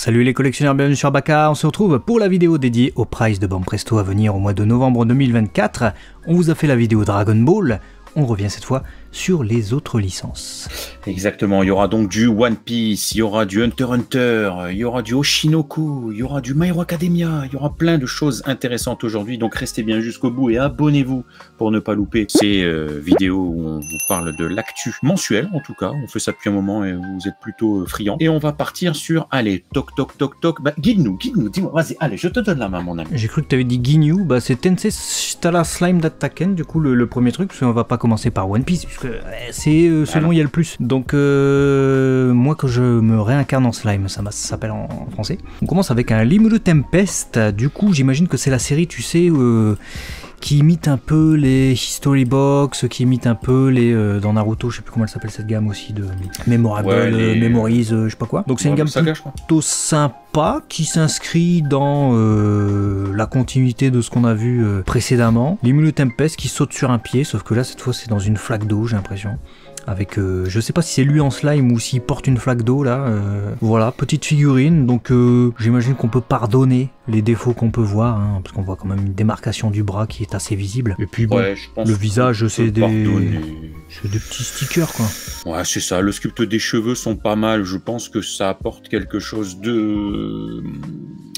Salut les collectionneurs, bienvenue sur Baka, on se retrouve pour la vidéo dédiée au prize de Banpresto à venir au mois de novembre 2024. On vous a fait la vidéo Dragon Ball, on revient cette fois sur les autres licences. Exactement, il y aura donc du One Piece, il y aura du Hunter x Hunter, il y aura du Oshinoku, il y aura du My Hero Academia, il y aura plein de choses intéressantes aujourd'hui, donc restez bien jusqu'au bout et abonnez-vous pour ne pas louper ces vidéos où on vous parle de l'actu mensuelle, en tout cas, on fait ça depuis un moment et vous êtes plutôt friands. Et on va partir sur, allez, toc toc toc toc, bah guide-nous, dis-moi, vas-y, allez, je te donne la main mon ami. J'ai cru que tu avais dit Ginyu, bah c'est Tensei Stala Slime d'Attacken, du coup le premier truc, parce qu'on va pas commencer par One Piece, puisque c'est selon il y a le plus. Donc moi que je me réincarne en slime, ça s'appelle en français. On commence avec un Rimuru Tempest, du coup j'imagine que c'est la série, tu sais, qui imite un peu les History Box, qui imite un peu les dans Naruto, je sais plus comment elle s'appelle cette gamme aussi de Memorable, ouais, Memories, je sais pas quoi. Donc c'est une gamme plutôt sympa qui s'inscrit dans la continuité de ce qu'on a vu précédemment. Rimuru Tempest qui saute sur un pied, sauf que là cette fois c'est dans une flaque d'eau, j'ai l'impression. Avec, je sais pas si c'est lui en slime ou s'il porte une flaque d'eau là. Voilà, petite figurine, donc j'imagine qu'on peut pardonner les défauts qu'on peut voir, hein, parce qu'on voit quand même une démarcation du bras qui est assez visible. Et puis bon, ouais, le visage c'est des petits stickers quoi. Ouais, c'est ça, le sculpte des cheveux sont pas mal, je pense que ça apporte quelque chose de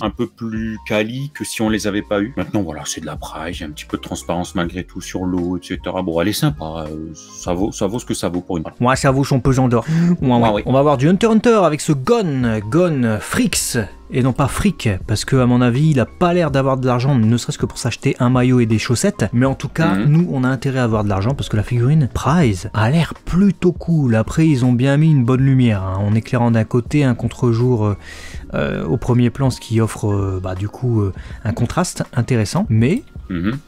un peu plus quali que si on les avait pas eu. Maintenant voilà, c'est de la braille, il y a un petit peu de transparence malgré tout sur l'eau, etc. Bon, elle est sympa, ça vaut ce que ça vaut pour une balle. Ouais, ça vaut son pesant d'or. Ouais. On va voir du Hunter x Hunter avec ce Gon Frix. Et non pas fric, parce que à mon avis il a pas l'air d'avoir de l'argent, ne serait-ce que pour s'acheter un maillot et des chaussettes, mais en tout cas nous on a intérêt à avoir de l'argent parce que la figurine prize a l'air plutôt cool. Après ils ont bien mis une bonne lumière, hein, en éclairant d'un côté un contre-jour au premier plan, ce qui offre du coup un contraste intéressant, mais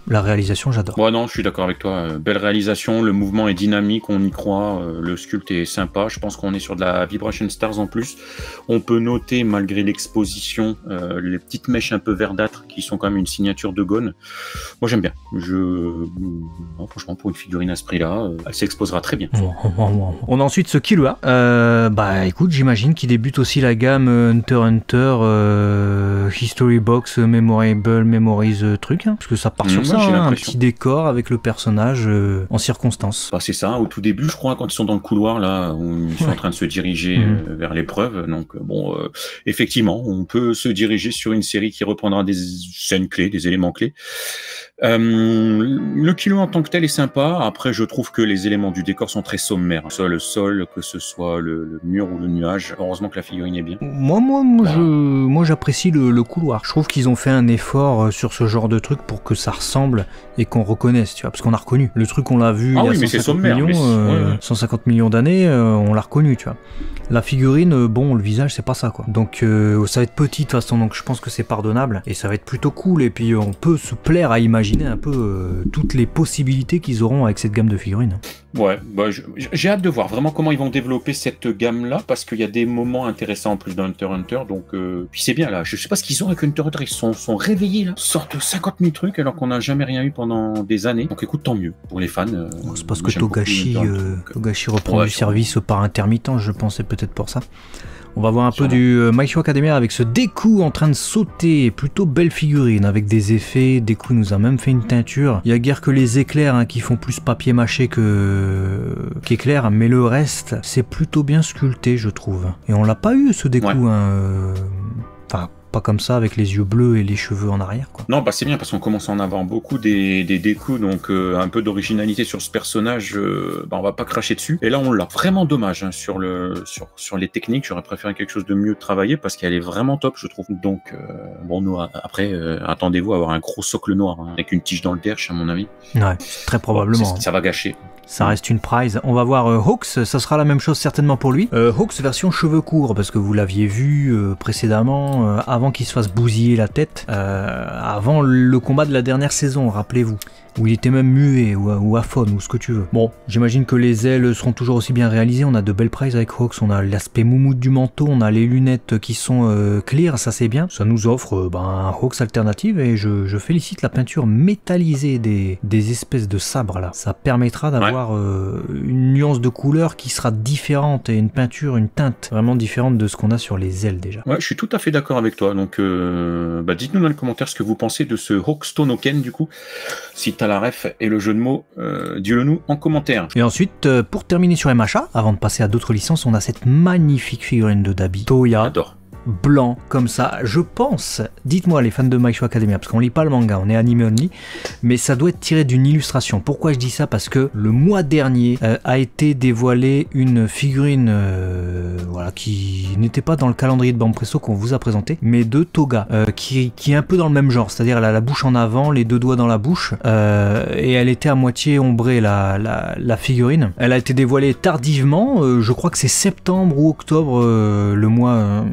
la réalisation j'adore. Ouais, non, je suis d'accord avec toi, belle réalisation, le mouvement est dynamique, on y croit, le sculpte est sympa, je pense qu'on est sur de la Vibration Stars en plus. On peut noter malgré l'exposition les petites mèches un peu verdâtres qui sont quand même une signature de Gon. Moi j'aime bien. Non, franchement pour une figurine à ce prix là, elle s'exposera très bien. On a ensuite ce Killua. Écoute, j'imagine qu'il débute aussi la gamme Hunter x Hunter History Box Memorable Memories truc, hein, parce que ça part sur ça, hein, un petit décor avec le personnage en circonstance. Bah, c'est ça, au tout début je crois, quand ils sont dans le couloir là où ils sont en train de se diriger vers l'épreuve, donc bon effectivement on peut se diriger sur une série qui reprendra des scènes clés, des éléments clés. Le Killua en tant que tel est sympa. Après, je trouve que les éléments du décor sont très sommaires. Que ce soit le sol, que ce soit le mur ou le nuage. Heureusement que la figurine est bien. Moi j'apprécie le couloir. Je trouve qu'ils ont fait un effort sur ce genre de truc pour que ça ressemble et qu'on reconnaisse, tu vois. Parce qu'on a reconnu. Le truc, on l'a vu il y a 150 millions d'années, on l'a reconnu, tu vois. La figurine, bon, le visage, c'est pas ça, quoi. Donc, ça va être petit de toute façon, donc je pense que c'est pardonnable. Et ça va être plutôt cool. Et puis, on peut se plaire à imaginer un peu toutes les possibilités qu'ils auront avec cette gamme de figurines. Ouais, bah, j'ai hâte de voir vraiment comment ils vont développer cette gamme-là, parce qu'il y a des moments intéressants en plus dans Hunter x Hunter, donc puis c'est bien, là, je sais pas ce qu'ils ont avec Hunter x Hunter, ils sont réveillés, là, sortent 50 000 trucs, alors qu'on n'a jamais rien eu pendant des années, donc écoute, tant mieux, pour les fans. C'est parce que Togashi reprend du service par intermittence, je pensais peut-être pour ça. On va voir un peu du My Hero Academia avec ce Deku en train de sauter, plutôt belle figurine avec des effets. Deku nous a même fait une teinture. Il y a guère que les éclairs qui font plus papier mâché qu'éclair, mais le reste c'est plutôt bien sculpté je trouve. Et on l'a pas eu ce Deku, enfin pas comme ça avec les yeux bleus et les cheveux en arrière, quoi. Non, bah c'est bien parce qu'on commence à en avoir beaucoup des Deku, donc un peu d'originalité sur ce personnage, on va pas cracher dessus. Et là on l'a, vraiment dommage, hein, sur les techniques, j'aurais préféré quelque chose de mieux travaillé parce qu'elle est vraiment top je trouve. Donc bon, nous après attendez-vous à avoir un gros socle noir, hein, avec une tige dans le derche à mon avis. Ouais, très probablement. Ça va gâcher. Ça reste une prize. On va voir Hawks, ça sera la même chose certainement pour lui. Hawks version cheveux courts, parce que vous l'aviez vu précédemment, avant qu'il se fasse bousiller la tête, avant le combat de la dernière saison, rappelez-vous. où il était même muet ou aphone ou ce que tu veux. Bon, j'imagine que les ailes seront toujours aussi bien réalisées, on a de belles prises avec Hawks, on a l'aspect moumoute du manteau, on a les lunettes qui sont clear, ça c'est bien, ça nous offre un Hawks alternative et je félicite la peinture métallisée des espèces de sabres là, ça permettra d'avoir une nuance de couleur qui sera différente et une peinture, une teinte vraiment différente de ce qu'on a sur les ailes déjà. Ouais, je suis tout à fait d'accord avec toi, donc dites-nous dans les commentaires ce que vous pensez de ce Hawkstonoken du coup, si t'as la ref et le jeu de mots, dis-le nous en commentaire. Et ensuite, pour terminer sur MHA, avant de passer à d'autres licences, on a cette magnifique figurine de Dabi, Toya. J'adore. Blanc comme ça, je pense, dites-moi les fans de My Hero Academia, parce qu'on lit pas le manga, on est animé only, mais ça doit être tiré d'une illustration. Pourquoi je dis ça? Parce que le mois dernier a été dévoilée une figurine voilà, qui n'était pas dans le calendrier de Banpresso qu'on vous a présenté, mais de Toga, qui est un peu dans le même genre, c'est-à-dire elle a la bouche en avant, les deux doigts dans la bouche, et elle était à moitié ombrée la figurine. Elle a été dévoilée tardivement, je crois que c'est septembre ou octobre, le mois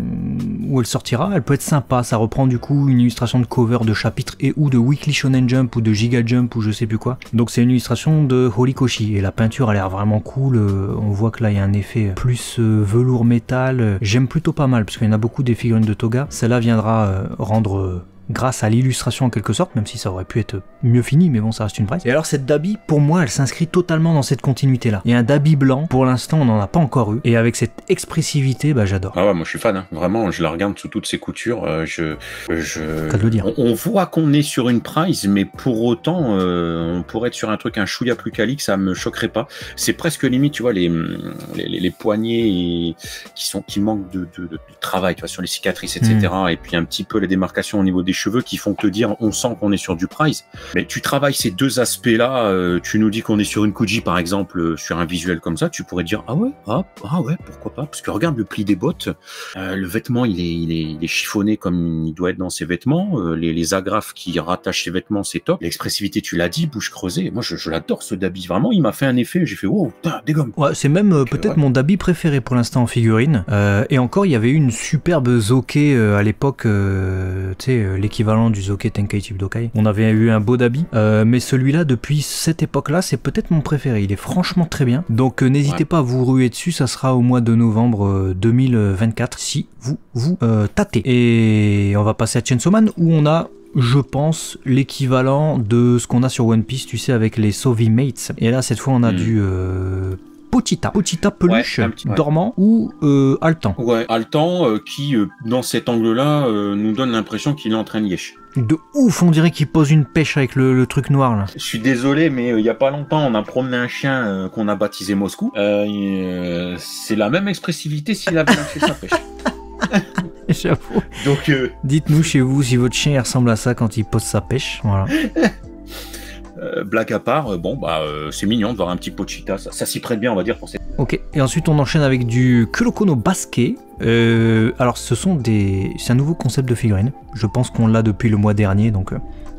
où elle sortira. Elle peut être sympa, ça reprend du coup une illustration de cover de chapitre et ou de Weekly Shonen Jump ou de Giga Jump ou je sais plus quoi. Donc c'est une illustration de Horikoshi et la peinture a l'air vraiment cool, on voit que là il y a un effet plus velours métal, j'aime plutôt pas mal parce qu'il y en a beaucoup des figurines de Toga, celle-là viendra rendre grâce à l'illustration en quelque sorte, même si ça aurait pu être mieux fini, mais bon, ça reste une price. Et alors cette Dabi, pour moi, elle s'inscrit totalement dans cette continuité-là. Et un Dabi blanc, pour l'instant, on n'en a pas encore eu, et avec cette expressivité, bah j'adore. Ah ouais, moi je suis fan, hein. Vraiment, je la regarde sous toutes ses coutures, T'as de le dire. On voit qu'on est sur une price, mais pour autant, on pourrait être sur un truc un chouïa plus quali, ça me choquerait pas. C'est presque limite, tu vois, les poignets qui manquent de travail, tu vois, sur les cicatrices, etc. Et puis un petit peu les démarcations au niveau des cheveux qui font te dire on sent qu'on est sur du price. Mais tu travailles ces deux aspects-là, tu nous dis qu'on est sur une Koji par exemple, sur un visuel comme ça, tu pourrais dire ah ouais, pourquoi pas, parce que regarde le pli des bottes, le vêtement il est chiffonné comme il doit être dans ses vêtements, les agrafes qui rattachent ses vêtements c'est top, l'expressivité tu l'as dit, bouche creusée, moi je l'adore ce Dabi, vraiment il m'a fait un effet, j'ai fait wow, putain, dégomme. Ouais, c'est même peut-être mon Dabi préféré pour l'instant en figurine, et encore il y avait eu une superbe Zoké à l'époque, tu sais, l'équivalent du Zoké Tenkaichi Budokai. On avait eu un beau Dabi, mais celui-là, depuis cette époque-là, c'est peut-être mon préféré. Il est franchement très bien. Donc n'hésitez pas à vous ruer dessus, ça sera au mois de novembre 2024, si vous tâtez. Et on va passer à Chainsaw Man, où on a, je pense, l'équivalent de ce qu'on a sur One Piece, tu sais, avec les Sovi Mates. Et là, cette fois, on a du... Pochita peluche, dormant ou haletant. Ouais, haletant qui, dans cet angle-là, nous donne l'impression qu'il est en train de lièche. De ouf, on dirait qu'il pose une pêche avec le truc noir là. Je suis désolé, mais il y a pas longtemps, on a promené un chien qu'on a baptisé Moscou. C'est la même expressivité s'il avait lâché sa pêche. J'avoue. Donc, dites-nous chez vous si votre chien ressemble à ça quand il pose sa pêche. Voilà. Blague à part, c'est mignon de voir un petit Pochita, ça s'y prête bien on va dire pour cette... Ok, et ensuite on enchaîne avec du Kuroko no Basket. Alors c'est un nouveau concept de figurine, je pense qu'on l'a depuis le mois dernier, donc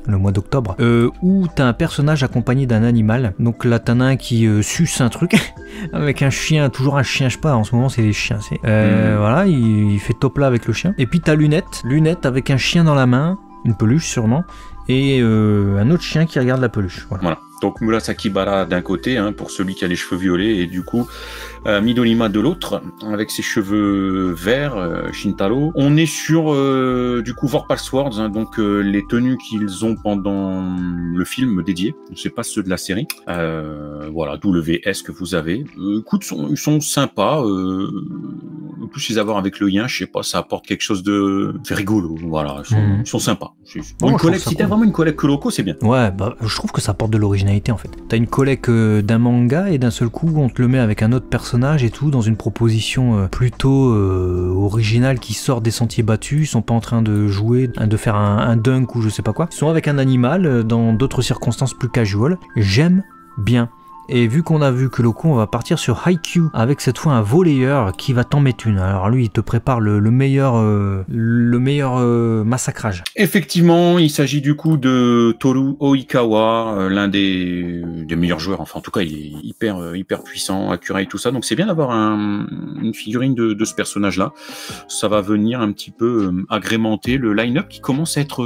le mois d'octobre, où t'as un personnage accompagné d'un animal, donc là t'en as un qui suce un truc, avec un chien, toujours un chien, je sais pas, en ce moment c'est les chiens, voilà, il fait top là avec le chien, et puis t'as lunette avec un chien dans la main, une peluche sûrement, et un autre chien qui regarde la peluche. Voilà. Donc Murasaki Bara d'un côté, hein, pour celui qui a les cheveux violets, et du coup Midorima de l'autre, avec ses cheveux verts, Shintaro. On est sur du coup Vorpal Swords, hein, donc les tenues qu'ils ont pendant le film dédié, c'est pas ceux de la série. Voilà, d'où le VS que vous avez. Écoute, ils sont sympas. En plus, les avoir avec le yin, je sais pas, ça apporte quelque chose de rigolo. Voilà, ils sont sympas. Si t'as vraiment une collègue Kuroko, c'est bien. Ouais, bah je trouve que ça apporte de l'originalité en fait. T'as une collègue d'un manga et d'un seul coup on te le met avec un autre personnage et tout dans une proposition plutôt originale qui sort des sentiers battus. Ils sont pas en train de jouer, de faire un dunk ou je sais pas quoi. Ils sont avec un animal dans d'autres circonstances plus casual. J'aime bien. Et vu qu'on a vu que Kuroko, on va partir sur Haikyuu avec cette fois un volleyeur qui va t'en mettre une. Alors lui, il te prépare le meilleur massacrage. Effectivement, il s'agit du coup de Toru Oikawa, l'un des meilleurs joueurs. Enfin, en tout cas, il est hyper puissant, accurate, tout ça. Donc, c'est bien d'avoir une figurine de ce personnage-là. Ça va venir un petit peu agrémenter le line-up qui commence à être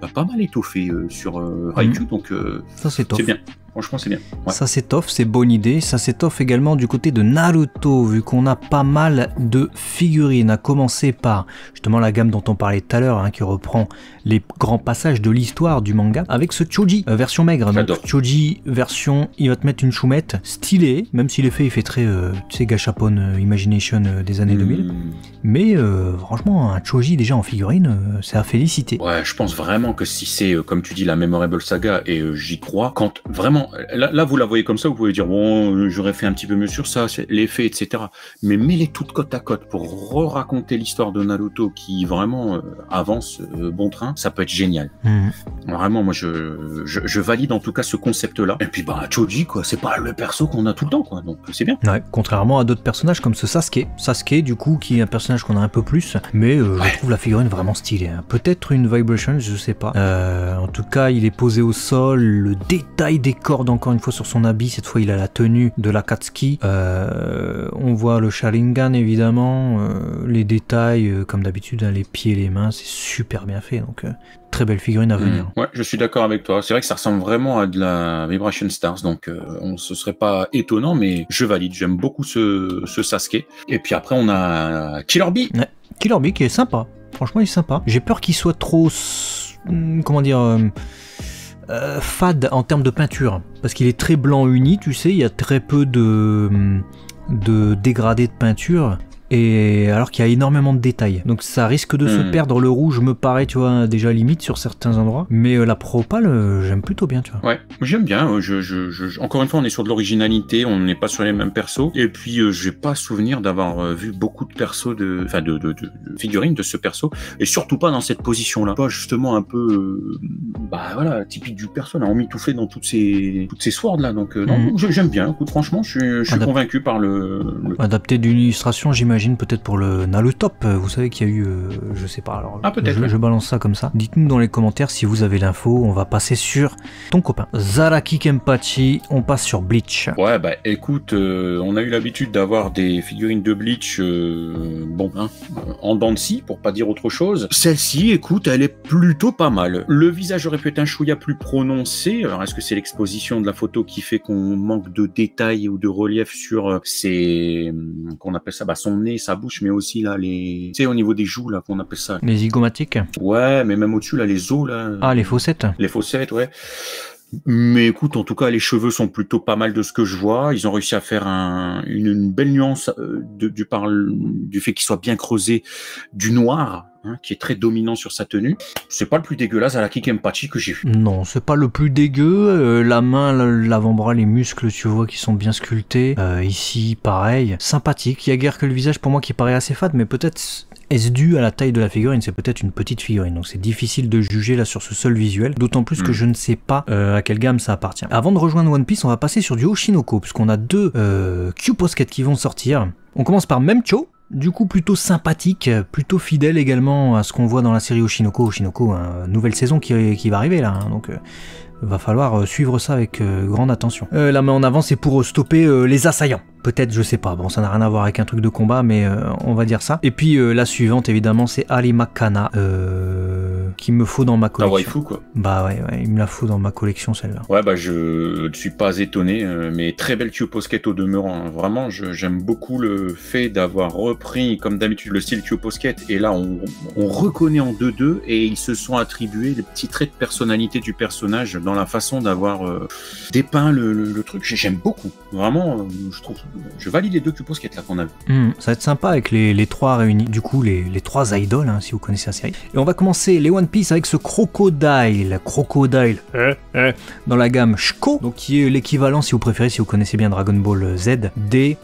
pas mal étoffé sur Haikyuu, donc ça c'est top. C'est bien. Franchement, c'est bien. Ouais. Ça s'étoffe, c'est bonne idée. Ça s'étoffe également du côté de Naruto, vu qu'on a pas mal de figurines. À commencer par justement la gamme dont on parlait tout à l'heure, hein, qui reprend les grands passages de l'histoire du manga, avec ce Choji, version maigre. Donc Choji, version, il va te mettre une choumette stylée, même si l'effet il fait très, tu sais, Gashapon Imagination des années 2000. Mais franchement, un Choji déjà en figurine, c'est à féliciter. Ouais, je pense vraiment que si c'est, comme tu dis, la Memorable Saga, et j'y crois, quand vraiment, là vous la voyez comme ça, vous pouvez dire, bon, j'aurais fait un petit peu mieux sur ça, c'est l'effet, etc. Mais mets-les toutes côte à côte pour raconter l'histoire de Naruto qui vraiment avance bon train, ça peut être génial. Vraiment, moi je valide en tout cas ce concept-là. Et puis bah Choji, quoi, c'est pas le perso qu'on a tout le temps, quoi, donc c'est bien. Ouais, contrairement à d'autres personnages comme ce Sasuke. Sasuke, du coup, qui est un personnage qu'on a un peu plus, mais je trouve la figurine vraiment stylée. Hein. Peut-être une Vibration, je sais pas. En tout cas, il est posé au sol, le détail des cordes encore une fois sur son habit, cette fois il a la tenue de l'Akatsuki. On voit le Sharingan évidemment, les détails comme d'habitude, hein, les pieds, les mains, c'est super bien fait, donc très belle figurine à venir. Ouais, je suis d'accord avec toi. C'est vrai que ça ressemble vraiment à de la Vibration Stars, donc ce serait pas étonnant, mais je valide. J'aime beaucoup ce Sasuke. Et puis après, on a Killer Bee. Ouais, Killer Bee qui est sympa. Franchement, il est sympa. J'ai peur qu'il soit trop, comment dire, fade en termes de peinture, parce qu'il est très blanc uni, tu sais, il y a très peu de dégradés de peinture. Et alors qu'il y a énormément de détails, donc ça risque de se perdre. Le rouge me paraît, tu vois, déjà limite sur certains endroits, mais la propale, j'aime plutôt bien, tu vois. Ouais, j'aime bien. Encore une fois, on est sur de l'originalité, on n'est pas sur les mêmes persos, et puis j'ai pas souvenir d'avoir vu beaucoup de persos, de figurines de ce perso, et surtout pas dans cette position-là, pas justement un peu, voilà, typique du perso, là, emmitouflé dans toutes ces swords là, donc non, j'aime bien. Écoute, franchement, je suis convaincu par le adapté d'une illustration, j'imagine. Peut-être pour le Nalutop, vous savez qu'il y a eu, je sais pas, alors peut-être, je balance ça comme ça. Dites-nous dans les commentaires si vous avez l'info. On va passer sur ton copain Zaraki Kenpachi, on passe sur Bleach. Ouais, bah écoute, on a eu l'habitude d'avoir des figurines de Bleach, en dents de scie, pour pas dire autre chose. Celle-ci, écoute, elle est plutôt pas mal. Le visage aurait pu être un chouïa plus prononcé. Alors est-ce que c'est l'exposition de la photo qui fait qu'on manque de détails ou de relief sur qu'on appelle ça, son nez, sa bouche, mais aussi là tu sais, au niveau des joues là, qu'on appelle ça, les zygomatiques. Ouais, mais même au-dessus là, les os là. Ah, les fossettes. Les fossettes, ouais. Mais écoute, en tout cas, les cheveux sont plutôt pas mal de ce que je vois. Ils ont réussi à faire une belle nuance du fait qu'il soit bien creusé, du noir, hein, qui est très dominant sur sa tenue. C'est pas le plus dégueulasse à la Kenpachi que j'ai vu. Non, c'est pas le plus dégueu. La main, l'avant-bras, les muscles, tu vois, qui sont bien sculptés. Ici, pareil. Sympathique. Il y a guère que le visage pour moi qui paraît assez fade, mais peut-être est-ce dû à la taille de la figurine? C'est peut-être une petite figurine, donc c'est difficile de juger là sur ce seul visuel, d'autant plus que je ne sais pas à quelle gamme ça appartient. Avant de rejoindre One Piece, on va passer sur du Oshinoko, puisqu'on a deux Q-Posket qui vont sortir. On commence par Memcho, du coup plutôt sympathique, plutôt fidèle également à ce qu'on voit dans la série Oshinoko. Oshinoko, nouvelle saison qui va arriver là, hein, donc va falloir suivre ça avec grande attention. La main en avant, c'est pour stopper les assaillants. Peut-être, je sais pas, bon ça n'a rien à voir avec un truc de combat, mais on va dire ça. Et puis la suivante évidemment c'est Arima Kana, qu'il me faut dans ma collection. Ah waifu quoi. Bah ouais, il me la faut dans ma collection celle-là. Ouais bah je ne suis pas étonné, mais très belle Q-Posket au demeurant. Vraiment, j'aime beaucoup le fait d'avoir repris comme d'habitude le style Q-Posket, et là on reconnaît en 2-2 et ils se sont attribués les petits traits de personnalité du personnage dans la façon d'avoir dépeint le truc. J'aime beaucoup, vraiment, je valide les deux Q-Posket là qu'on a vu. Ça va être sympa avec les trois réunis, du coup les trois idoles, hein, si vous connaissez la série. Et on va commencer les One Piece avec ce Crocodile dans la gamme Shko, donc qui est l'équivalent, si vous préférez, si vous connaissez bien Dragon Ball Z, des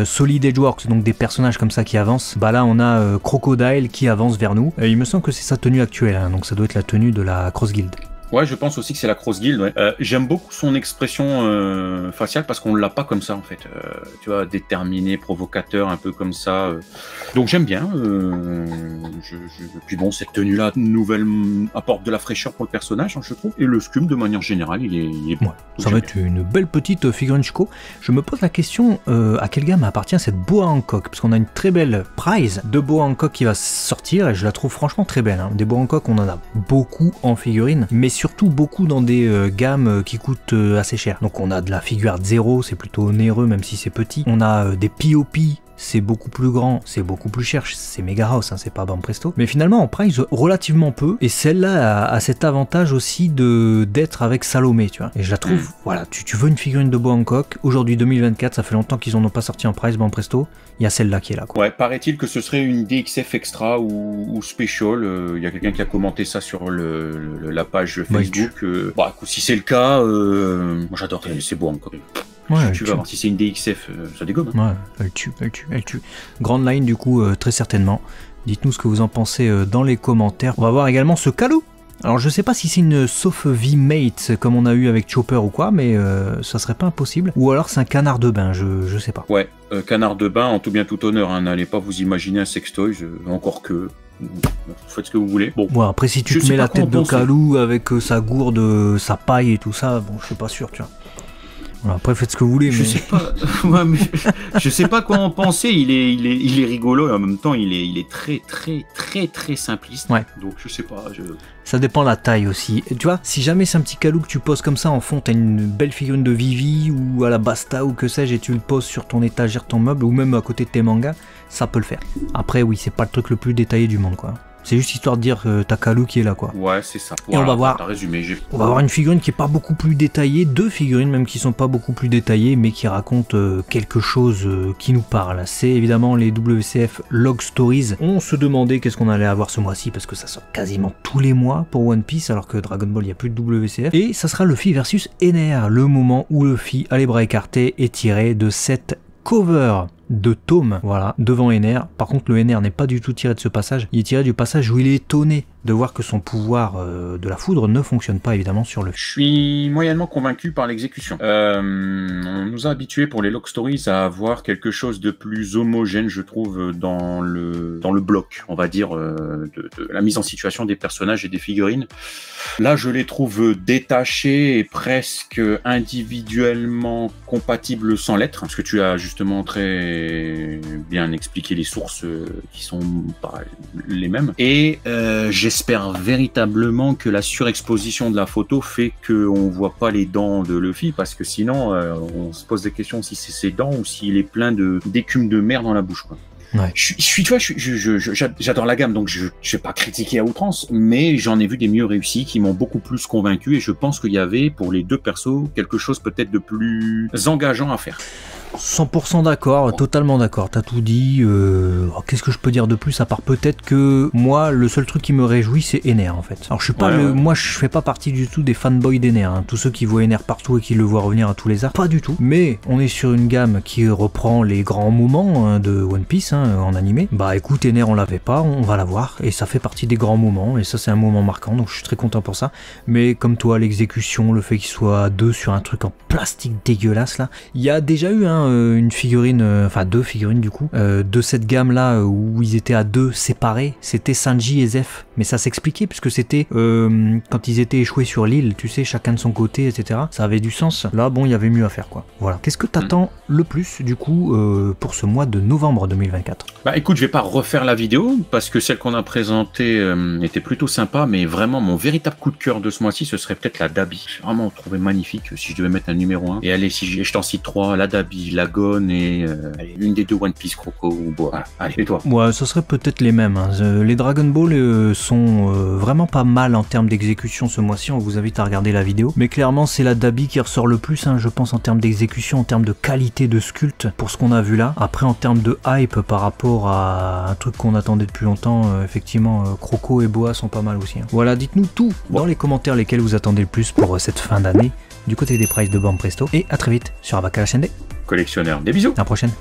Solid Edgeworks, donc des personnages comme ça qui avancent. Bah là on a Crocodile qui avance vers nous. Il me semble que c'est sa tenue actuelle, hein, donc ça doit être la tenue de la Cross Guild. Ouais, je pense aussi que c'est la Cross Guild. Ouais. J'aime beaucoup son expression faciale parce qu'on l'a pas comme ça en fait. Tu vois, déterminé, provocateur, un peu comme ça. Donc j'aime bien. Puis bon, cette tenue-là nouvelle apporte de la fraîcheur pour le personnage, hein, je trouve. Et le scum, de manière générale, il est bon. Ouais, ça va être une belle petite figurine Shuko. Je me pose la question, à quelle gamme appartient cette Boa Hancock? Parce qu'on a une très belle prize de Boa Hancock qui va sortir et je la trouve franchement très belle. Hein. Des Boa Hancock, on en a beaucoup en figurine, mais surtout beaucoup dans des gammes qui coûtent assez cher. Donc on a de la figure 0, c'est plutôt onéreux même si c'est petit. On a des POP. C'est beaucoup plus grand, c'est beaucoup plus cher, c'est Mega House, hein, c'est pas Banpresto. Mais finalement, en price, relativement peu. Et celle-là a cet avantage aussi d'être avec Salomé, tu vois. Et je la trouve, voilà, tu veux une figurine de Boa Hancock, aujourd'hui 2024, ça fait longtemps qu'ils en ont pas sorti en price Banpresto, il y a celle-là qui est là, quoi. Ouais, paraît-il que ce serait une DXF extra ou special. Il y a quelqu'un qui a commenté ça sur la page Facebook. Bah, écoute, si c'est le cas, moi j'adore, c'est Boa Hancock. Ouais, tu vas voir, si c'est une DXF, ça dégomme. Hein. Ouais, elle tue. Grande line du coup, très certainement. Dites-nous ce que vous en pensez dans les commentaires. On va voir également ce Calou. Alors je sais pas si c'est une sauf V-Mate comme on a eu avec Chopper ou quoi, mais ça serait pas impossible. Ou alors c'est un canard de bain, je sais pas. Ouais, canard de bain en tout bien tout honneur, hein. N'allez pas vous imaginer un sextoy, encore que... Faites ce que vous voulez. Bon, après si tu te mets la tête de Calou avec sa gourde, sa paille et tout ça, bon je suis pas sûr, tu vois. Voilà, après faites ce que vous voulez. Je sais pas. Ouais, mais je sais pas quoi en penser. Il est rigolo et en même temps il est très simpliste. Ouais. Donc je sais pas. Ça dépend de la taille aussi. Et tu vois, si jamais c'est un petit Calou que tu poses comme ça en fond, t'as une belle figurine de Vivi ou à la Basta ou que sais-je et tu le poses sur ton étagère, ton meuble ou même à côté de tes mangas, ça peut le faire. Après oui, c'est pas le truc le plus détaillé du monde quoi. C'est juste histoire de dire que t'as Calou qui est là quoi. Ouais, c'est ça. Et on va voir. On va avoir une figurine qui est pas beaucoup plus détaillée, deux figurines même qui sont pas beaucoup plus détaillées, mais qui racontent quelque chose qui nous parle. C'est évidemment les WCF Log Stories. On se demandait qu'est-ce qu'on allait avoir ce mois-ci parce que ça sort quasiment tous les mois pour One Piece, alors que Dragon Ball il y a plus de WCF. Et ça sera Luffy versus Ener, le moment où Luffy a les bras écartés est tiré de cette cover de tome, voilà, devant Ener. Par contre le Ener n'est pas du tout tiré de ce passage, il est tiré du passage où il est étonné de voir que son pouvoir de la foudre ne fonctionne pas évidemment sur le... Je suis moyennement convaincu par l'exécution. On nous a habitués pour les Log Stories à avoir quelque chose de plus homogène, je trouve, dans le bloc, on va dire, de la mise en situation des personnages et des figurines. Là, je les trouve détachés et presque individuellement compatibles sans l'être, parce que tu as justement très bien expliqué les sources qui sont pas les mêmes. Et j'espère véritablement que la surexposition de la photo fait qu'on voit pas les dents de Luffy, parce que sinon on se pose des questions si c'est ses dents ou s'il est plein d'écume de mer dans la bouche, quoi. Ouais. J'adore la gamme, donc je vais pas critiquer à outrance, mais j'en ai vu des mieux réussis qui m'ont beaucoup plus convaincu et je pense qu'il y avait pour les deux persos quelque chose peut-être de plus engageant à faire. 100% d'accord, totalement d'accord, t'as tout dit. Qu'est-ce que je peux dire de plus à part peut-être que moi le seul truc qui me réjouit c'est Ener en fait. Alors je suis pas moi je fais pas partie du tout des fanboys d'Ener, hein. Tous ceux qui voient Ener partout et qui le voient revenir à tous les arcs, pas du tout. Mais on est sur une gamme qui reprend les grands moments hein, de One Piece hein, en animé. Bah écoute, Ener on l'avait pas, on va l'avoir et ça fait partie des grands moments et ça c'est un moment marquant donc je suis très content pour ça. Mais comme toi l'exécution, le fait qu'il soit à deux sur un truc en plastique dégueulasse là, il y a déjà eu une figurine, enfin deux figurines du coup, de cette gamme là où ils étaient à deux séparés, c'était Sanji et Zeph, mais ça s'expliquait puisque c'était quand ils étaient échoués sur l'île, tu sais, chacun de son côté, etc. Ça avait du sens. Là, bon, il y avait mieux à faire quoi. Voilà. Qu'est-ce que t'attends le plus du coup pour ce mois de novembre 2024? Bah écoute, je vais pas refaire la vidéo parce que celle qu'on a présentée était plutôt sympa, mais vraiment mon véritable coup de cœur de ce mois-ci, ce serait peut-être la Dabi. J'ai vraiment trouvé magnifique si je devais mettre un numéro 1. Et allez, si je t'en cite 3, la Dabi, la Gon et l'une des deux One Piece, Croco ou Boa. Voilà. Allez, et toi? Ouais, ce serait peut-être les mêmes. Hein. Les Dragon Ball sont vraiment pas mal en termes d'exécution ce mois-ci. On vous invite à regarder la vidéo. Mais clairement, c'est la Dabi qui ressort le plus, hein, je pense, en termes d'exécution, en termes de qualité de sculpte pour ce qu'on a vu là. Après, en termes de hype par rapport à un truc qu'on attendait depuis longtemps, effectivement, Croco et Boa sont pas mal aussi. Hein. Voilà, dites-nous tout dans les commentaires lesquels vous attendez le plus pour cette fin d'année du côté des prices de Banpresto. Et à très vite sur Abaka la chaîne des collectionneurs. Des bisous. À la prochaine.